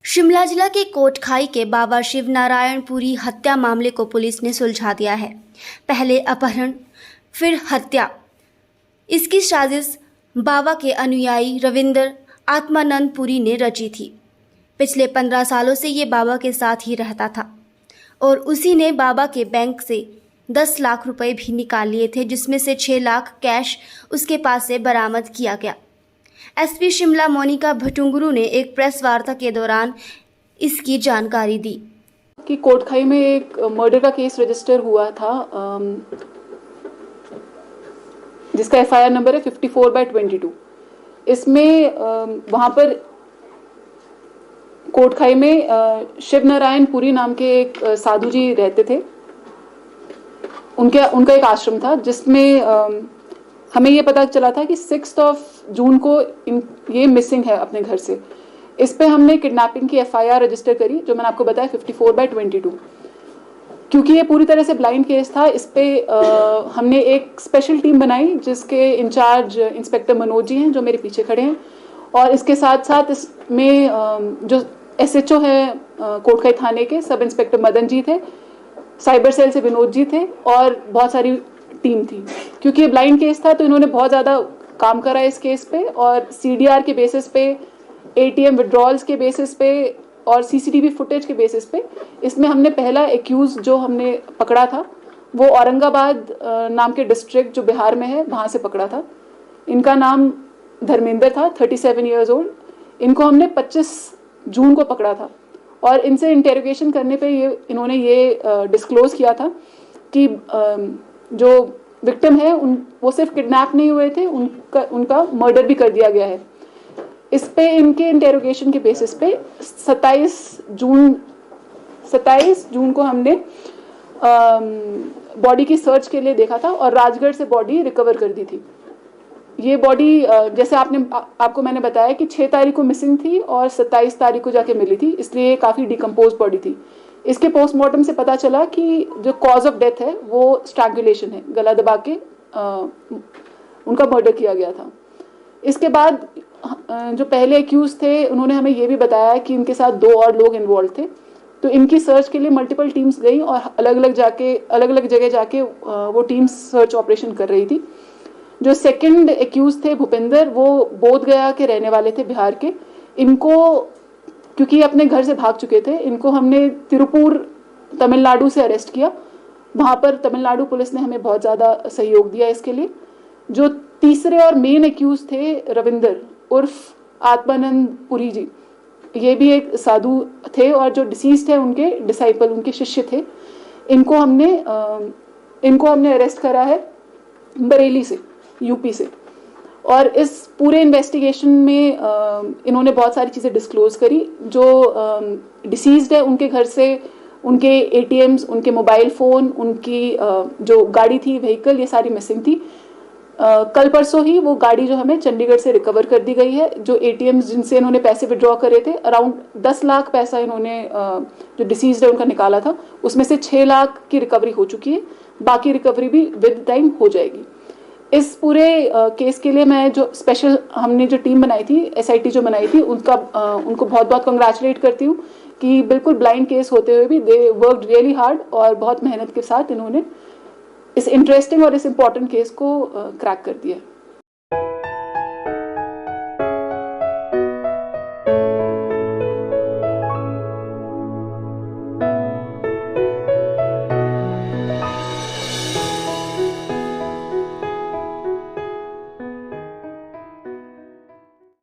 शिमला जिला के कोटखाई के बाबा शिव नारायणपुरी हत्या मामले को पुलिस ने सुलझा दिया है। पहले अपहरण फिर हत्या, इसकी साजिश बाबा के अनुयायी रविंदर आत्मानंद पुरी ने रची थी। पिछले 15 सालों से ये बाबा के साथ ही रहता था और उसी ने बाबा के बैंक से 10 लाख रुपए भी निकाल लिए थे, जिसमें से 6 लाख कैश उसके पास से बरामद किया गया। एसपी शिमला मोनिका भटुंगरू ने एक प्रेस वार्ता के दौरान इसकी जानकारी दी कि कोटखाई में एक मर्डर का केस रजिस्टर हुआ था, जिसका एफआईआर नंबर है 54/22। इसमें वहाँ पर कोटखाई में शिव नारायण पुरी नाम के एक साधु जी रहते थे। उनका एक आश्रम था, जिसमें हमें ये पता चला था कि 6 जून को ये मिसिंग है अपने घर से। इस पे हमने किडनैपिंग की एफआईआर रजिस्टर करी, जो मैंने आपको बताया 54/22। क्योंकि ये पूरी तरह से ब्लाइंड केस था, इस पे हमने एक स्पेशल टीम बनाई, जिसके इंचार्ज इंस्पेक्टर मनोज जी हैं, जो मेरे पीछे खड़े हैं। और इसके साथ साथ इसमें जो एसएचओ है कोटखाई थाने के, सब इंस्पेक्टर मदन जी थे, साइबर सेल से विनोद जी थे और बहुत सारी टीम थी। क्योंकि ये ब्लाइंड केस था तो इन्होंने बहुत ज़्यादा काम करा इस केस पे, और सीडीआर के बेसिस पे, एटीएम विड्रॉल्स के बेसिस पे और सीसीटीवी फुटेज के बेसिस पे इसमें हमने पहला एक्यूज जो हमने पकड़ा था वो औरंगाबाद नाम के डिस्ट्रिक्ट जो बिहार में है, वहाँ से पकड़ा था। इनका नाम धर्मेंद्र था, 37 ईयर्स ओल्ड। इनको हमने 25 जून को पकड़ा था और इनसे इंटेरोगेशन करने पे इन्होंने ये डिस्क्लोज किया था कि जो विक्टिम है वो सिर्फ किडनैप नहीं हुए थे, उनका मर्डर भी कर दिया गया है। इस पे इनके इंटेरोगेशन के बेसिस पे 27 जून को हमने बॉडी की सर्च के लिए देखा था और राजगढ़ से बॉडी रिकवर कर दी थी। ये बॉडी जैसे आपको मैंने बताया कि 6 तारीख को मिसिंग थी और 27 तारीख को जाके मिली थी, इसलिए काफ़ी डिकम्पोज बॉडी थी। इसके पोस्टमार्टम से पता चला कि जो कॉज ऑफ डेथ है वो स्ट्रैंगुलेशन है, गला दबा के उनका मर्डर किया गया था। इसके बाद जो पहले एक्यूज थे उन्होंने हमें ये भी बताया कि इनके साथ 2 और लोग इन्वॉल्व थे। तो इनकी सर्च के लिए मल्टीपल टीम्स गई और अलग अलग जगह जाके वो टीम्स सर्च ऑपरेशन कर रही थी। जो सेकंड एक्यूज थे भूपेंद्र, वो बोध गया के रहने वाले थे, बिहार के। इनको क्योंकि अपने घर से भाग चुके थे, इनको हमने तिरुपुर तमिलनाडु से अरेस्ट किया। वहाँ पर तमिलनाडु पुलिस ने हमें बहुत ज़्यादा सहयोग दिया इसके लिए। जो तीसरे और मेन एक्यूज थे रविंदर उर्फ आत्मानंद पुरी जी, ये भी एक साधु थे और जो डिसीज्ड है उनके डिसाइपल, उनके शिष्य थे। इनको हमने अरेस्ट करा है बरेली से, यूपी से। और इस पूरे इन्वेस्टिगेशन में इन्होंने बहुत सारी चीज़ें डिस्क्लोज करी। जो डिसीज्ड है उनके घर से उनके एटीएम्स, उनके मोबाइल फ़ोन, उनकी जो गाड़ी थी, व्हीकल, ये सारी मिसिंग थी। कल परसों ही वो गाड़ी जो हमें चंडीगढ़ से रिकवर कर दी गई है। जो एटीएम्स जिनसे इन्होंने पैसे विड्रॉ करे थे, अराउंड 10 लाख पैसा इन्होंने जो डिसीज्ड है उनका निकाला था, उसमें से 6 लाख की रिकवरी हो चुकी है। बाकी रिकवरी भी विद टाइम हो जाएगी। इस पूरे केस के लिए मैं जो स्पेशल हमने जो टीम बनाई थी, एसआईटी जो बनाई थी, उनको बहुत बहुत कंग्रेचुलेट करती हूँ कि बिल्कुल ब्लाइंड केस होते हुए भी दे वर्कड रियली हार्ड और बहुत मेहनत के साथ इन्होंने इस इंटरेस्टिंग और इस इम्पॉर्टेंट केस को क्रैक कर दिया।